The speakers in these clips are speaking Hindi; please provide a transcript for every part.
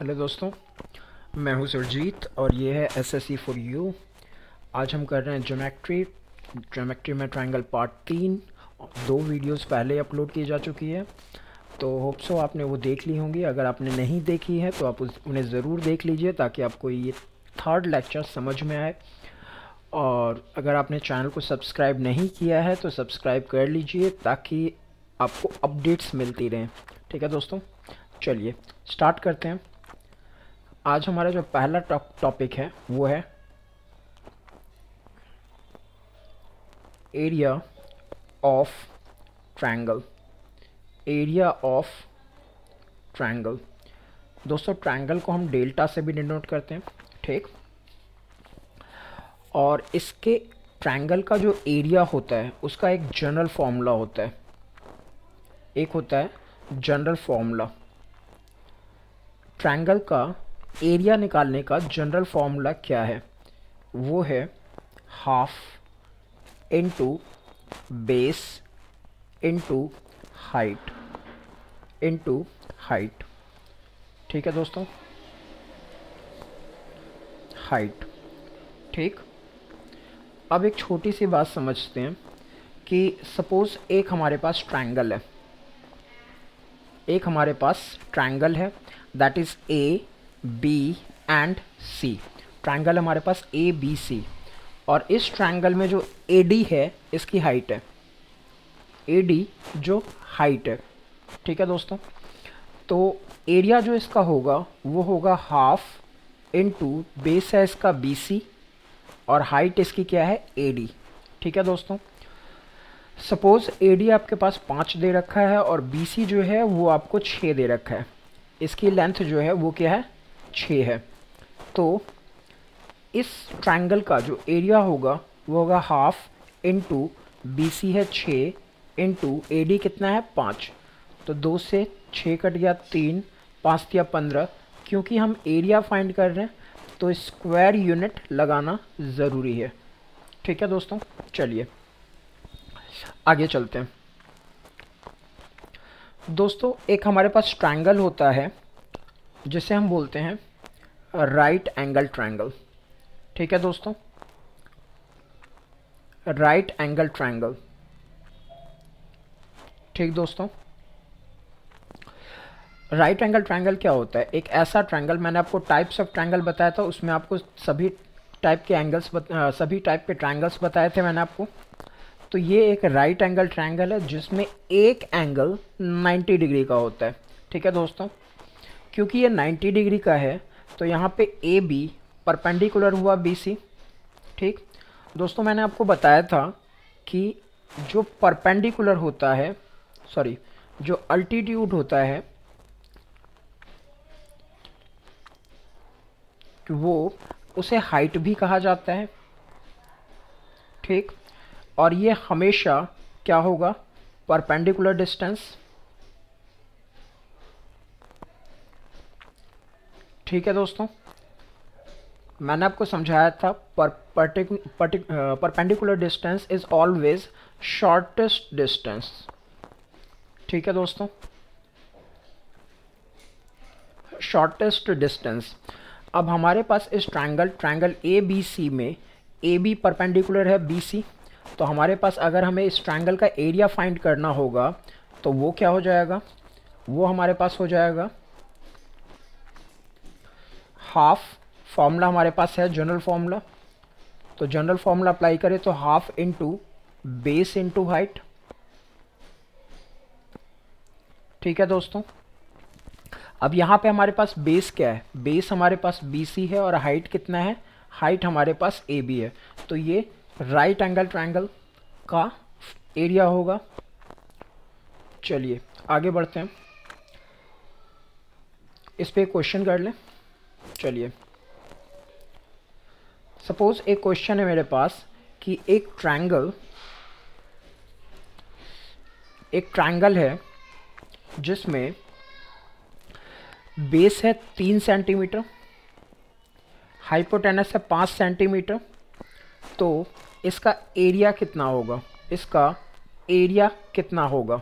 हेलो दोस्तों, मैं हूं सुरजीत और ये है एसएससी फॉर यू। आज हम कर रहे हैं ज्योमेट्री में ट्रायंगल पार्ट 3। दो वीडियोस पहले अपलोड की जा चुकी है, तो होप सो आपने वो देख ली होंगी। अगर आपने नहीं देखी है तो आप उन्हें ज़रूर देख लीजिए ताकि आपको ये थर्ड लेक्चर समझ में आए। और अगर आपने चैनल को सब्सक्राइब नहीं किया है तो सब्सक्राइब कर लीजिए ताकि आपको अपडेट्स मिलती रहें। ठीक है दोस्तों, चलिए स्टार्ट करते हैं। आज हमारा जो पहला टॉपिक है वो है area of triangle. Area of triangle दोस्तों, ट्रायंगल को हम डेल्टा से भी डिनोट करते हैं, ठीक। और इसके ट्रायंगल का जो एरिया होता है उसका एक जनरल फॉर्मूला होता है। एक होता है जनरल फॉर्मूला। ट्रायंगल का एरिया निकालने का जनरल फॉर्मूला क्या है? वो है half into base into height into height. ठीक है दोस्तों, हाइट, ठीक। अब एक छोटी सी बात समझते हैं कि सपोज एक हमारे पास ट्रायंगल है, that is A B and C. Triangle हमारे पास ए बी सी, और इस ट्रायंगल में जो ए डी है इसकी हाइट है, ए डी जो हाइट है। ठीक है दोस्तों, तो एरिया जो इसका होगा वो होगा हाफ इनटू बेस है इसका बी सी और हाइट इसकी क्या है, ए डी। ठीक है दोस्तों, सपोज ए डी आपके पास 5 दे रखा है और बी सी जो है वो आपको 6 दे रखा है। इसकी लेंथ जो है वो क्या है, 6 है। तो इस ट्रायंगल का जो एरिया होगा वो होगा हाफ इनटू बी सी है 6 इनटू ए डी कितना है 5। तो 2 से 6 कट गया 3, 5 या 15। क्योंकि हम एरिया फाइंड कर रहे हैं तो स्क्वायर यूनिट लगाना ज़रूरी है। ठीक है दोस्तों, चलिए आगे चलते हैं। दोस्तों, एक हमारे पास ट्रायंगल होता है जिसे हम बोलते हैं राइट एंगल ट्रायंगल। ठीक है दोस्तों, राइट एंगल ट्रायंगल। ठीक दोस्तों, राइट एंगल ट्रायंगल क्या होता है? एक ऐसा ट्रायंगल, मैंने आपको टाइप्स ऑफ ट्रायंगल बताया था, उसमें आपको सभी टाइप के ट्रायंगल्स बताए थे मैंने आपको। तो ये एक राइट एंगल ट्रायंगल है जिसमें एक एंगल 90 डिग्री का होता है। ठीक है दोस्तों, क्योंकि ये 90 डिग्री का है तो यहाँ पे ए बी परपेंडिकुलर हुआ बी सी। ठीक दोस्तों, मैंने आपको बताया था कि जो परपेंडिकुलर होता है, सॉरी, जो अल्टीट्यूड होता है वो उसे हाइट भी कहा जाता है। ठीक, और ये हमेशा क्या होगा, परपेंडिकुलर डिस्टेंस। ठीक है दोस्तों, मैंने आपको समझाया था perpendicular distance is always shortest distance. ठीक है दोस्तों, शॉर्टेस्ट डिस्टेंस। अब हमारे पास इस ट्रायंगल ए बी सी में ए बी परपेंडिकुलर है बी सी, तो हमारे पास अगर हमें इस ट्रायंगल का एरिया फाइंड करना होगा तो वो क्या हो जाएगा, वो हमारे पास हो जाएगा हाफ। फॉर्मूला हमारे पास है जनरल फॉर्मूला, तो जनरल फॉर्मूला अप्लाई करें तो half into base into height. ठीक है दोस्तों, अब यहाँ पे हमारे पास बेस क्या है, बेस हमारे पास बी सी है और हाइट कितना है, हाइट हमारे पास ए बी है। तो ये राइट एंगल ट्रायंगल का एरिया होगा। चलिए आगे बढ़ते हैं, इस पे क्वेश्चन कर लें। चलिए, सपोज एक क्वेश्चन है मेरे पास कि एक ट्रायंगल है जिसमें बेस है 3 सेंटीमीटर, हाइपोटेनस है 5 सेंटीमीटर। तो इसका एरिया कितना होगा,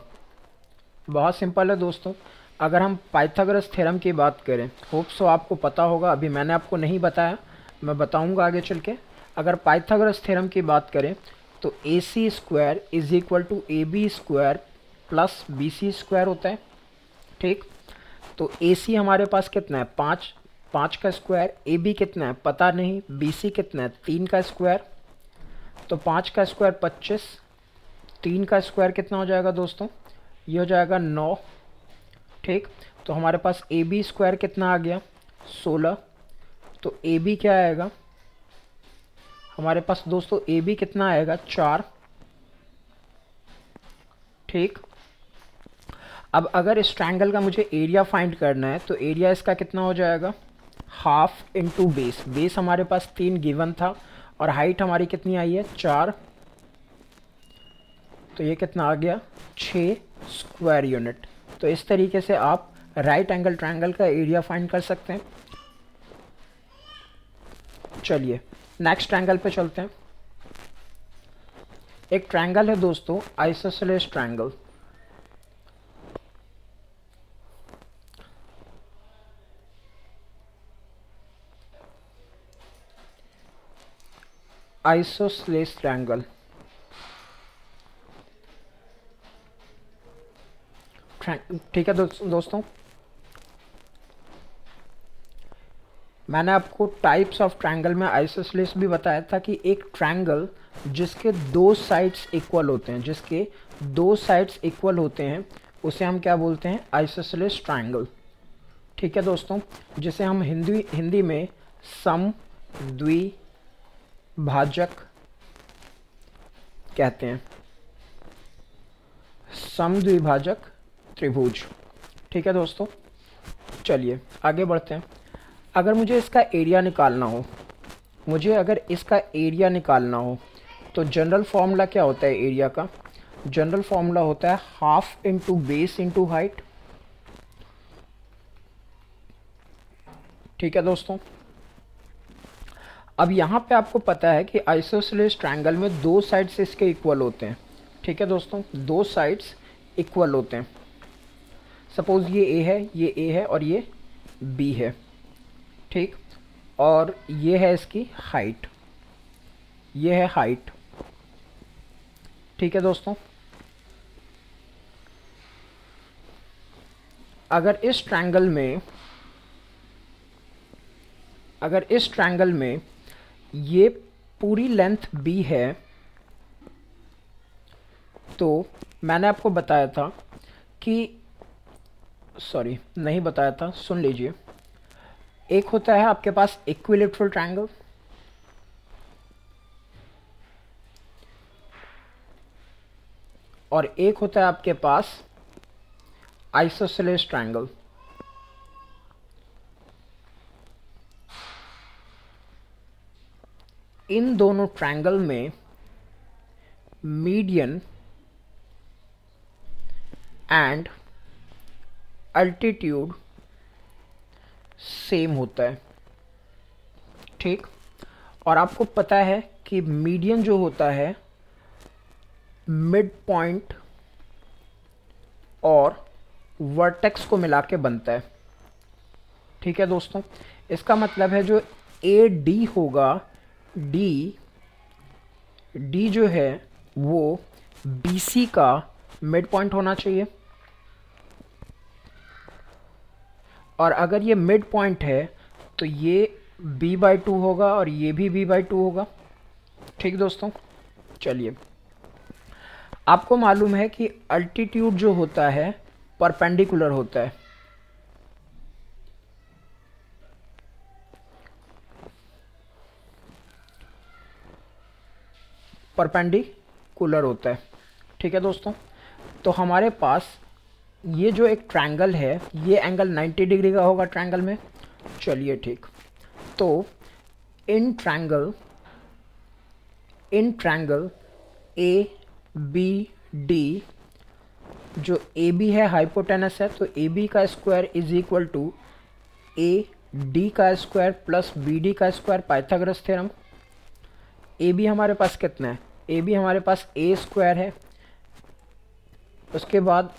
बहुत सिंपल है दोस्तों। अगर हम पाइथागोरस थ्योरम की बात करें, होप सो आपको पता होगा, अभी मैंने आपको नहीं बताया, मैं बताऊंगा आगे चल के। अगर पाइथागोरस थ्योरम की बात करें तो A C square is equal to A B square plus B C square होता है। ठीक, तो ए सी हमारे पास कितना है 5, 5 का स्क्वायर, ए बी कितना है पता नहीं, बी सी कितना है 3 का स्क्वायर, तो 5 का स्क्वायर 25, 3 का स्क्वायर कितना हो जाएगा दोस्तों, ये हो जाएगा 9। ठीक, तो हमारे पास ए बी स्क्वायर कितना आ गया 16, तो ए बी क्या आएगा हमारे पास दोस्तों, ए बी कितना आएगा 4। ठीक, अब अगर इस ट्रायंगल का मुझे एरिया फाइंड करना है तो एरिया इसका कितना हो जाएगा, हाफ इंटू बेस, बेस हमारे पास 3 गिवन था और हाइट हमारी कितनी आई है 4, तो ये कितना आ गया 6 स्क्वायर यूनिट। तो इस तरीके से आप राइट एंगल ट्रायंगल का एरिया फाइंड कर सकते हैं। चलिए नेक्स्ट ट्रायंगल पे चलते हैं। एक ट्रायंगल है दोस्तों आइसोसेलेस ट्रायंगल। आइसोसेलेस ट्रायंगल, ठीक है दोस्तों, मैंने आपको टाइप्स ऑफ ट्रायंगल में आइसोसेलेस भी बताया था कि एक ट्रायंगल जिसके 2 साइड्स इक्वल होते हैं, जिसके 2 साइड्स इक्वल होते हैं उसे हम क्या बोलते हैं, आइसोसेलेस ट्रायंगल। ठीक है दोस्तों, जिसे हम हिंदी में समद्विभाजक कहते हैं, समद्विभाजक त्रिभुज। ठीक है दोस्तों, चलिए आगे बढ़ते हैं। अगर मुझे इसका एरिया निकालना हो, अगर इसका एरिया निकालना हो तो जनरल फॉर्मूला क्या होता है एरिया का, जनरल फॉर्मूला होता है half into base into height. ठीक है दोस्तों, अब यहाँ पे आपको पता है कि आइसोसेलेस ट्रायंगल में 2 साइड्स इसके इक्वल होते हैं। ठीक है दोस्तों, 2 साइड्स इक्वल होते हैं। सपोज ये ए है, ये ए है और ये बी है। ठीक, और ये है इसकी हाइट, ये है हाइट। ठीक है दोस्तों, अगर इस ट्रायंगल में ये पूरी लेंथ b है, तो मैंने आपको बताया था कि, सॉरी नहीं बताया था, सुन लीजिए, एक होता है आपके पास इक्विलैटरल ट्रायंगल, और एक होता है आपके पास आइसोसेलेस ट्रायंगल। इन दोनों ट्रायंगल में मीडियन एंड अल्टीट्यूड सेम होता है। ठीक, और आपको पता है कि मीडियन जो होता है मिड पॉइंट और वर्टेक्स को मिला के बनता है। ठीक है दोस्तों, इसका मतलब है जो ए डी होगा, डी जो है वो बी सी का मिड पॉइंट होना चाहिए, और अगर ये मिड पॉइंट है तो ये b/2 होगा और ये भी b/2 होगा। ठीक दोस्तों, चलिए, आपको मालूम है कि अल्टीट्यूड जो होता है परपेंडिकुलर होता है। परपेंडिकुलर होता है। ठीक है दोस्तों, तो हमारे पास ये जो एक ट्रायंगल है, ये एंगल 90 डिग्री का होगा ट्रायंगल में। चलिए ठीक, तो in triangle A B D, जो ए बी है हाइपोटेनस है, तो ए बी का square is equal to A D का स्क्वायर प्लस बी डी का square, Pythagoras theorem. A B हमारे पास कितना है, ए बी हमारे पास ए स्क्वायर है, उसके बाद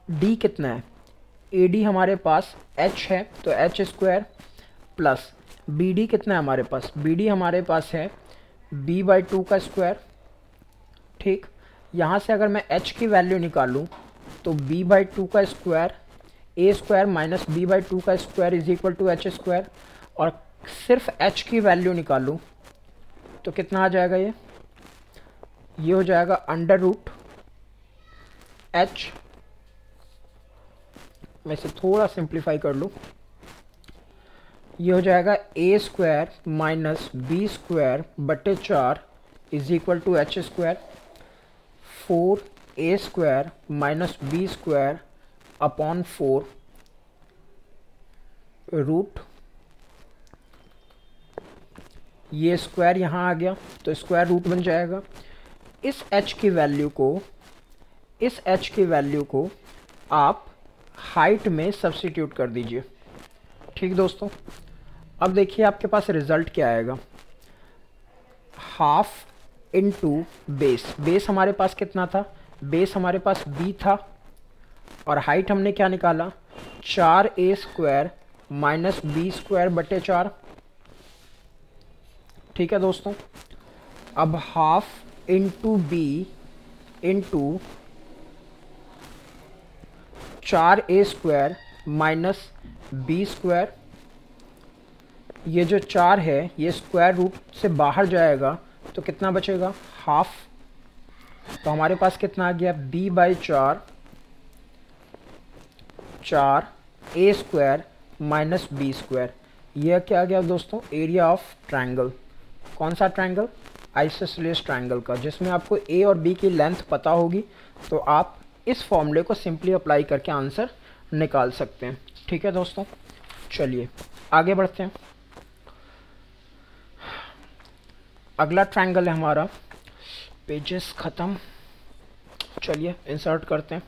डी कितना है, ए डी हमारे पास एच है तो H square plus B D कितना है हमारे पास, बी डी हमारे पास है बी बाई टू का स्क्वायर। ठीक, यहाँ से अगर मैं एच की वैल्यू निकालूँ तो बी बाई टू का square A square minus B by two का square is equal to H square, और सिर्फ एच की वैल्यू निकालूँ तो कितना आ जाएगा, ये हो जाएगा अंडर रूट एच, मैं इसे थोड़ा सिंप्लीफाई कर लूँ, ये हो जाएगा A square minus B square बटे 4 is equal to H square, 4 A square minus B square upon 4 root, ये स्क्वायर यहाँ आ गया तो स्क्वायर रूट बन जाएगा। इस h की वैल्यू को आप हाइट में सब्स्टिट्यूट कर दीजिए। ठीक दोस्तों, अब देखिए आपके पास रिजल्ट क्या आएगा, हाफ इनटू बेस, बेस हमारे पास कितना था, बेस हमारे पास b था और हाइट हमने क्या निकाला 4a square minus B square बटे 4। ठीक है दोस्तों, अब half into B into 4a square minus B square, ये जो 4 है ये स्क्वायर रूट से बाहर जाएगा तो कितना बचेगा हाफ, तो हमारे पास कितना आ गया b by 4 A square minus B square. यह क्या आ गया दोस्तों, एरिया ऑफ ट्रायंगल। कौन सा ट्रायंगल, आइसोसेलेस ट्रायंगल का, जिसमें आपको ए और बी की लेंथ पता होगी तो आप इस फॉर्मूले को सिंपली अप्लाई करके आंसर निकाल सकते हैं। ठीक है दोस्तों, चलिए आगे बढ़ते हैं। अगला ट्रायंगल है हमारा, पेजेस ख़त्म, चलिए इंसर्ट करते हैं।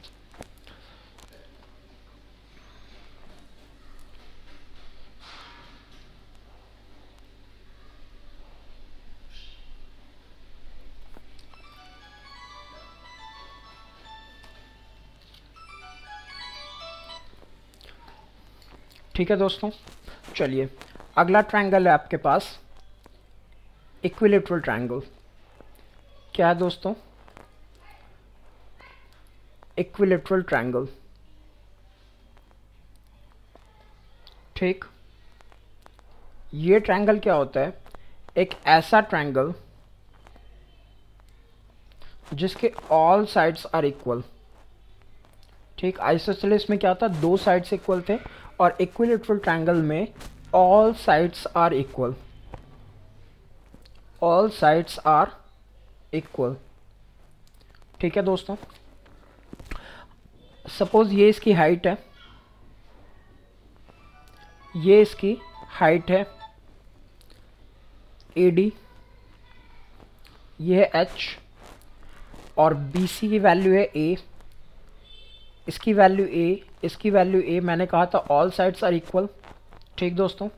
ठीक है दोस्तों, चलिए अगला ट्रायंगल है आपके पास इक्विलेटरल ट्रायंगल। क्या है दोस्तों, इक्विलेटरल ट्रायंगल। ठीक, ये ट्रायंगल क्या होता है, एक ऐसा ट्रायंगल जिसके ऑल साइड्स आर इक्वल। ठीक, आइसोसेलेस में क्या था, दो साइड्स इक्वल थे और इक्विलेटरल ट्रायंगल में all sides are equal, all sides are equal. ठीक है दोस्तों, सपोज ये इसकी हाइट है, ये इसकी हाइट है AD, ये है H और BC की वैल्यू है A, इसकी वैल्यू A, इसकी वैल्यू A, मैंने कहा था ऑल साइड्स आर इक्वल। ठीक दोस्तों,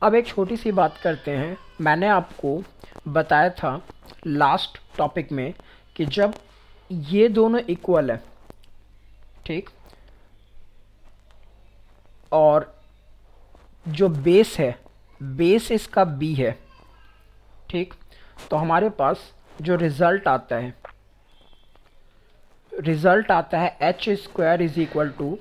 अब एक छोटी सी बात करते हैं, मैंने आपको बताया था लास्ट टॉपिक में कि जब ये दोनों इक्वल है, ठीक, और जो बेस है, बेस इसका B है, ठीक, तो हमारे पास जो रिजल्ट आता है, रिजल्ट आता है H square is equal to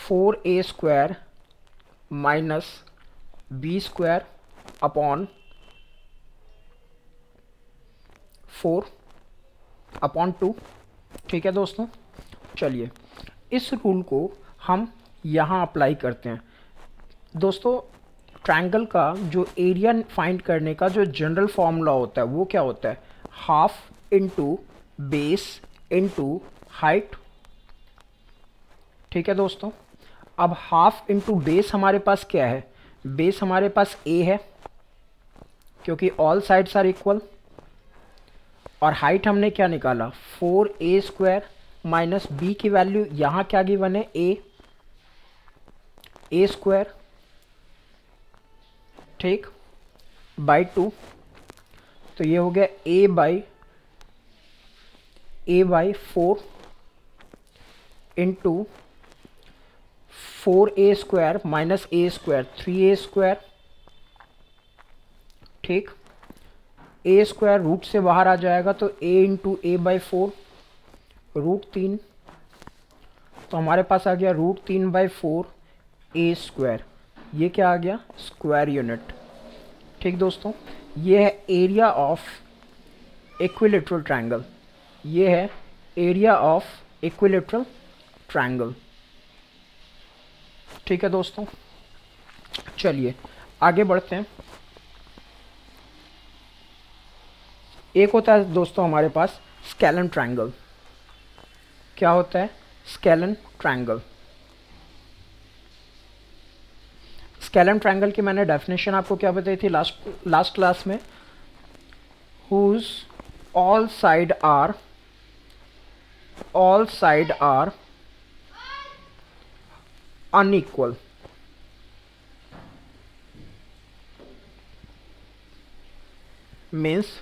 4a square minus B square upon 4 upon 2। ठीक है दोस्तों, चलिए इस रूल को हम यहाँ अप्लाई करते हैं। दोस्तों, ट्रायंगल का जो एरिया फाइंड करने का जो जनरल फॉर्मूला होता है वो क्या होता है, half into base into height. ठीक है दोस्तों, अब हाफ इंटू बेस हमारे पास क्या है, बेस हमारे पास A है क्योंकि ऑल साइड्स आर इक्वल, और हाइट हमने क्या निकाला 4a स्क्वायर माइनस बी की वैल्यू यहाँ क्या गिवन है a स्क्वायर, ठीक, बाई 2, तो ये हो गया a by a/4 into 4a² minus a², 3a², ठीक। a² रूट से बाहर आ जाएगा तो a इंटू a/4 √3, तो हमारे पास आ गया √3/4 a²। ये क्या आ गया? Square unit. ठीक दोस्तों, ये है एरिया ऑफ इक्विलेटरल ट्रायंगल। ये है एरिया ऑफ इक्विलेटरल ट्रायंगल। ठीक है दोस्तों, चलिए आगे बढ़ते हैं। एक होता है दोस्तों हमारे पास स्केलन ट्रायंगल। क्या होता है? Scalene triangle. स्केलन ट्रायंगल की मैंने डेफिनेशन आपको क्या बताई थी लास्ट क्लास में? whose all side are unequal, means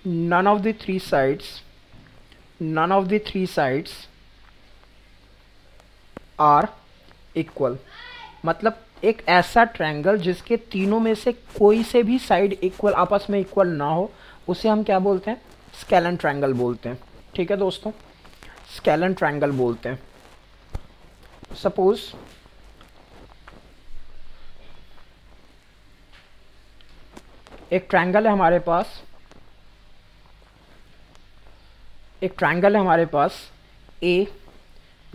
none of the three sides are equal। मतलब एक ऐसा ट्रायंगल जिसके तीनों में से कोई से भी साइड इक्वल, आपस में इक्वल ना हो, उसे हम क्या बोलते हैं? स्केलन ट्रायंगल बोलते हैं। ठीक है दोस्तों, स्केलन ट्रायंगल बोलते हैं। सपोज एक ट्रायंगल है हमारे पास, ए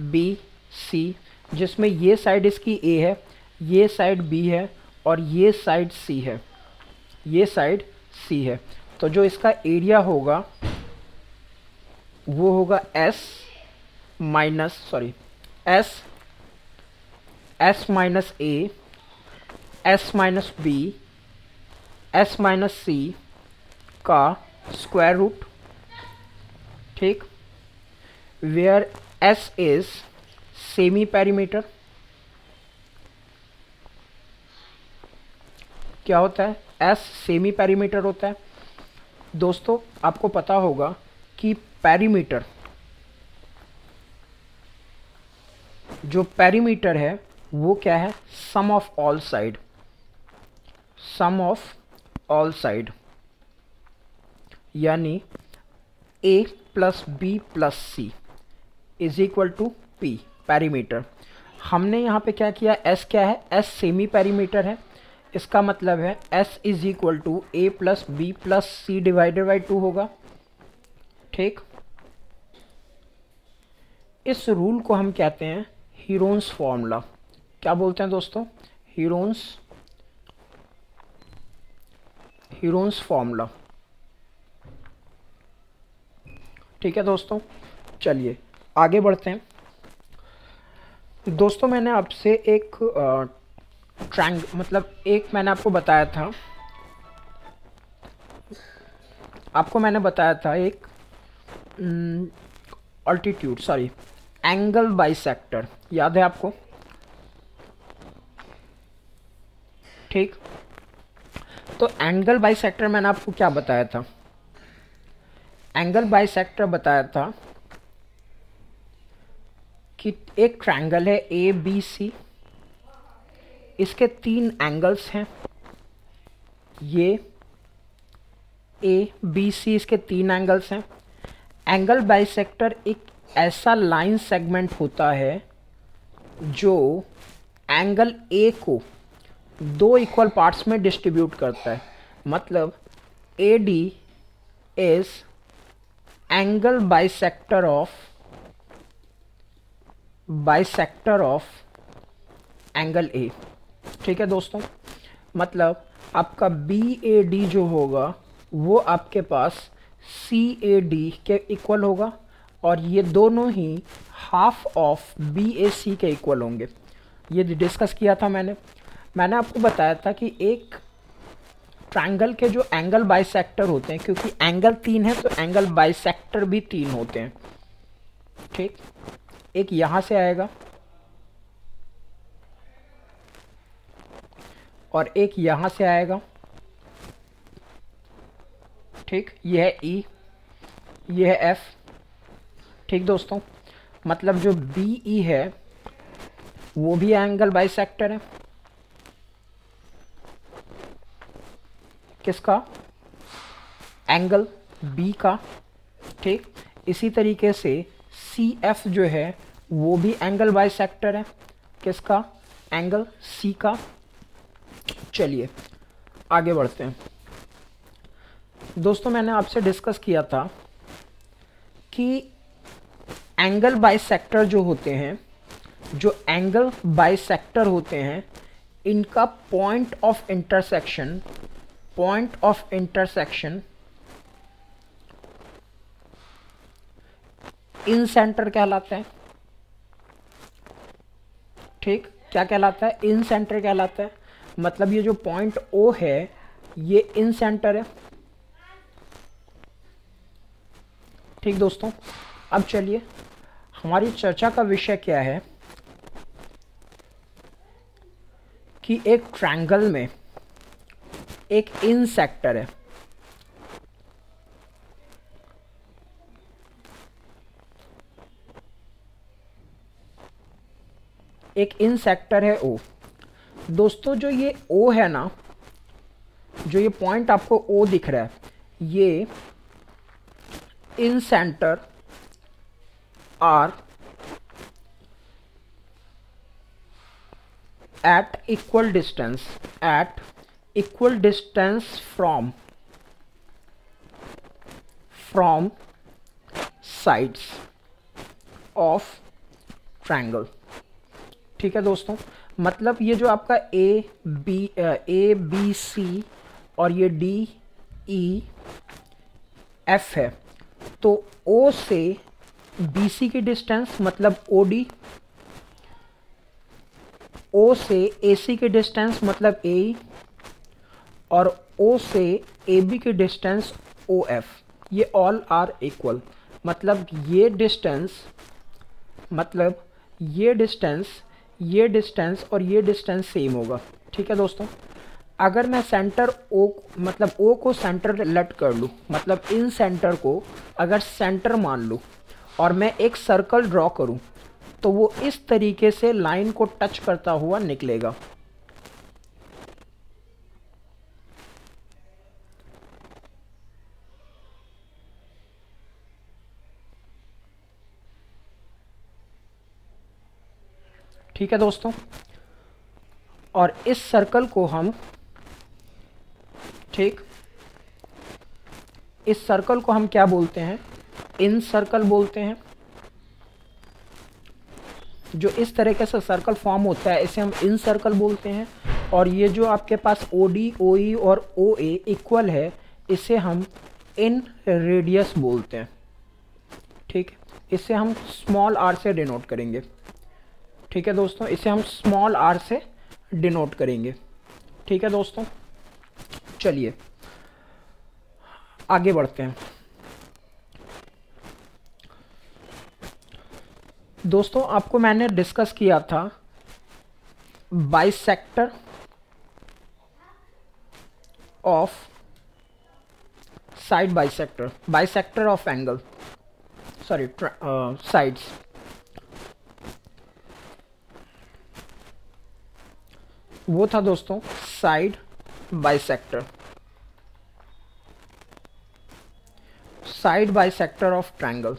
बी सी, जिसमें ये साइड इसकी ए है, ये साइड बी है और ये साइड सी है, ये साइड सी है। तो जो इसका एरिया होगा वो होगा S minus A, S minus B, S minus C का स्क्वायर रूट। ठीक, where S is semi perimeter. क्या होता है? एस सेमी पेरीमीटर होता है। दोस्तों आपको पता होगा कि पेरीमीटर, जो पेरीमीटर है वो क्या है? सम ऑफ ऑल साइड, यानी a plus B plus C is equal to P, perimeter. हमने यहाँ पे क्या किया? s क्या है? s सेमी पेरीमीटर है। इसका मतलब है s is equal to A plus B plus C divided by 2 होगा। ठीक, इस रूल को हम कहते हैं हीरोन्स फॉर्मूला। क्या बोलते हैं दोस्तों? Heron's formula. ठीक है दोस्तों, चलिए आगे बढ़ते हैं। दोस्तों मैंने आपसे एक मैंने आपको बताया था, एक एंगल बाइसेक्टर, याद है आपको? ठीक, तो एंगल बाइसेक्टर मैंने आपको क्या बताया था? एंगल बाइसेक्टर बताया था कि एक ट्रायंगल है ए बी सी, इसके 3 एंगल्स हैं। ये ए बी सी, इसके 3 एंगल्स हैं। एंगल बाइसेक्टर एक ऐसा लाइन सेगमेंट होता है जो एंगल ए को 2 इक्वल पार्ट्स में डिस्ट्रीब्यूट करता है। मतलब A D is angle bisector of angle A. ठीक है दोस्तों, मतलब आपका बी ए डी जो होगा वो आपके पास सी ए डी के इक्वल होगा और ये दोनों ही हाफ ऑफ बी ए सी के इक्वल होंगे। ये डिस्कस किया था मैंने आपको बताया था कि एक ट्रायंगल के जो एंगल बाइसेक्टर होते हैं, क्योंकि एंगल 3 है तो एंगल बाइसेक्टर भी 3 होते हैं। ठीक, एक यहां से आएगा और एक यहां से आएगा। ठीक, ये है ई, ये है एफ। ठीक दोस्तों, मतलब जो बी ई है वो भी एंगल बाइसेक्टर है। किसका? एंगल बी का। ठीक, इसी तरीके से सी एफ जो है वो भी एंगल बाइसेक्टर है। किसका? एंगल सी का। चलिए आगे बढ़ते हैं दोस्तों। मैंने आपसे डिस्कस किया था कि एंगल बाइसेक्टर जो होते हैं, जो एंगल बाइसेक्टर होते हैं, इनका point of intersection in centre कहलाता है। ठीक, क्या कहलाता है? इन सेंटर कहलाता है। मतलब ये जो पॉइंट ओ है ये इन सेंटर है। ठीक दोस्तों, अब चलिए, हमारी चर्चा का विषय क्या है कि एक ट्रायंगल में एक इन सेक्टर है। एक इन सेक्टर है ओ। दोस्तों जो ये ओ है ना, जो ये पॉइंट आपको ओ दिख रहा है, ये incentre are at equal distance from sides of triangle। ठीक है दोस्तों, मतलब ये जो आपका ए बी सी और ये डी ई एफ है, तो ओ से बी सी की डिस्टेंस मतलब ओ डी, ओ से ए सी की डिस्टेंस मतलब ए, और ओ से ए बी की डिस्टेंस ओ एफ, ये ऑल आर इक्वल। मतलब ये डिस्टेंस ये डिस्टेंस और ये डिस्टेंस सेम होगा। ठीक है दोस्तों, अगर मैं सेंटर ओ मतलब ओ को सेंटर लेट कर लूँ, मतलब इन सेंटर को अगर सेंटर मान लूँ और मैं एक सर्कल ड्रॉ करूँ, तो वो इस तरीके से लाइन को टच करता हुआ निकलेगा। ठीक है दोस्तों, और इस सर्कल को हम इस सर्कल को हम क्या बोलते हैं? इन सर्कल बोलते हैं। जो इस तरीके से सर्कल फॉर्म होता है इसे हम इन सर्कल बोलते हैं। और ये जो आपके पास ओ डी, ओ ई और ओ ए इक्वल है, इसे हम इन रेडियस बोलते हैं। ठीक, इसे हम स्मॉल आर से डिनोट करेंगे। ठीक है दोस्तों, इसे हम स्मॉल आर से डिनोट करेंगे। ठीक है दोस्तों, चलिए आगे बढ़ते हैं दोस्तों। आपको मैंने डिस्कस किया था bisector of side, bisector of angle, sorry sides. वो था दोस्तों साइड बाइसेक्टर ऑफ ट्रायंगल।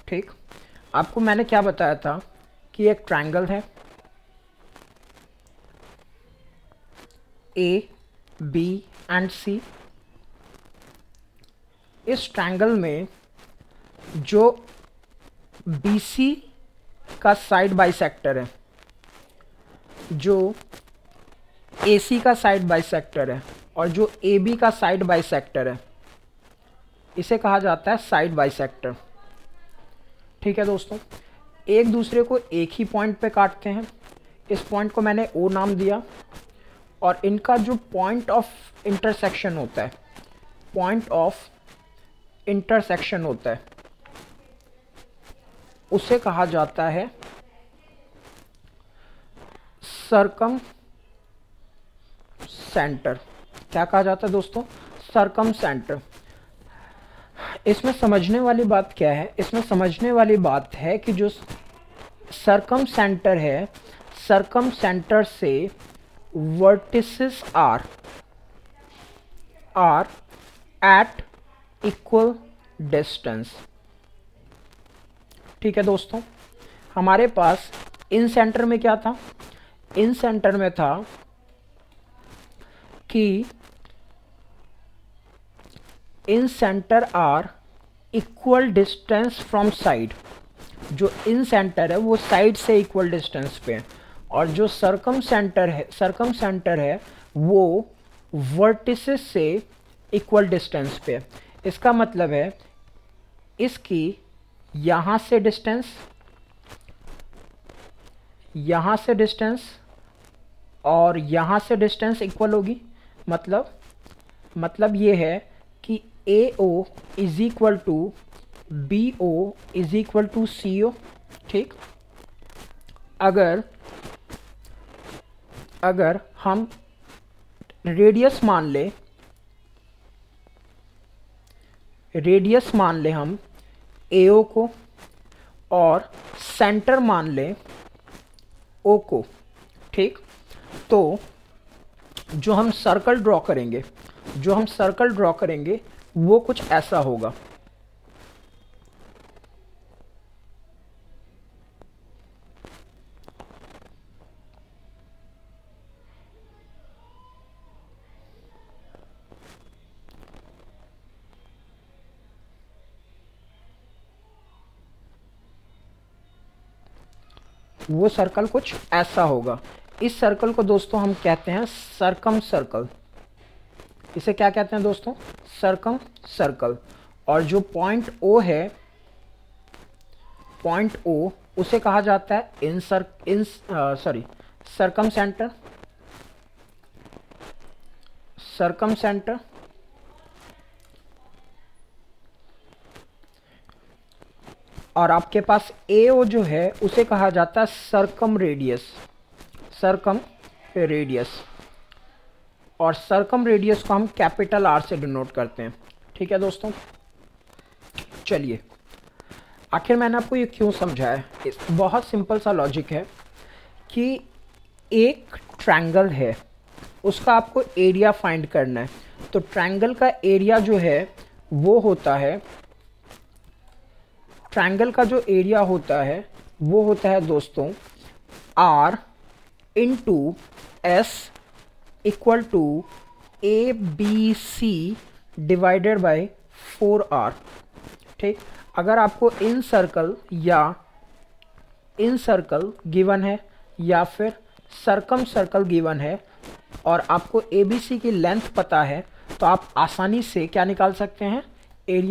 ठीक, आपको मैंने क्या बताया था कि एक ट्रायंगल है, ए बी एंड सी। इस ट्रायंगल में जो बी सी का साइड बाइसेक्टर है, जो ए सी का साइड बाइसेक्टर है, और जो ए बी का साइड बाइसेक्टर है, इसे कहा जाता है साइड बाइसेक्टर। ठीक है दोस्तों, एक दूसरे को एक ही पॉइंट पे काटते हैं। इस पॉइंट को मैंने ओ नाम दिया, और इनका जो पॉइंट ऑफ इंटरसेक्शन होता है उसे कहा जाता है सरकम सेंटर। क्या कहा जाता है दोस्तों? सरकम सेंटर। इसमें समझने वाली बात क्या है, इसमें समझने वाली बात है कि जो सरकम सेंटर है, सरकम सेंटर से vertices are at equal distance. ठीक है दोस्तों, हमारे पास इन सेंटर में क्या था, इन सेंटर में था कि incentre are equal distance from side. जो इन सेंटर है वो साइड से इक्वल डिस्टेंस पे, और जो सरकम सेंटर है वो वर्टिसेस से इक्वल डिस्टेंस पे। इसका मतलब है इसकी यहाँ से डिस्टेंस, यहाँ से डिस्टेंस और यहाँ से डिस्टेंस इक्वल होगी। मतलब ये है कि AO is equal to BO is equal to CO। ठीक, अगर हम रेडियस मान ले हम AO को, और सेंटर मान ले O को। ठीक, तो जो हम सर्कल ड्रॉ करेंगे वो कुछ ऐसा होगा। वो सर्कल कुछ ऐसा होगा। इस सर्कल को दोस्तों हम कहते हैं सरकम सर्कल। इसे क्या कहते हैं दोस्तों, सरकम सर्कल। और जो पॉइंट O है, पॉइंट O उसे कहा जाता है सरकम सेंटर। और आपके पास AO जो है उसे कहा जाता है सरकम रेडियस। और सरकम रेडियस को हम कैपिटल R से डिनोट करते हैं। ठीक है दोस्तों, चलिए आखिर मैंने आपको ये क्यों समझाया। बहुत सिंपल सा लॉजिक है कि एक ट्रायंगल है, उसका आपको एरिया फाइंड करना है। तो ट्रायंगल का एरिया जो है वो होता है, ट्रायंगल का जो एरिया होता है वो होता है दोस्तों R into S equal to ABC divided by 4R। ठीक, अगर आपको इन सर्कल गिवन है या फिर सरकम सर्कल गिवन है और आपको ABC की लेंथ पता है, तो आप आसानी से क्या निकाल सकते हैं, एरिया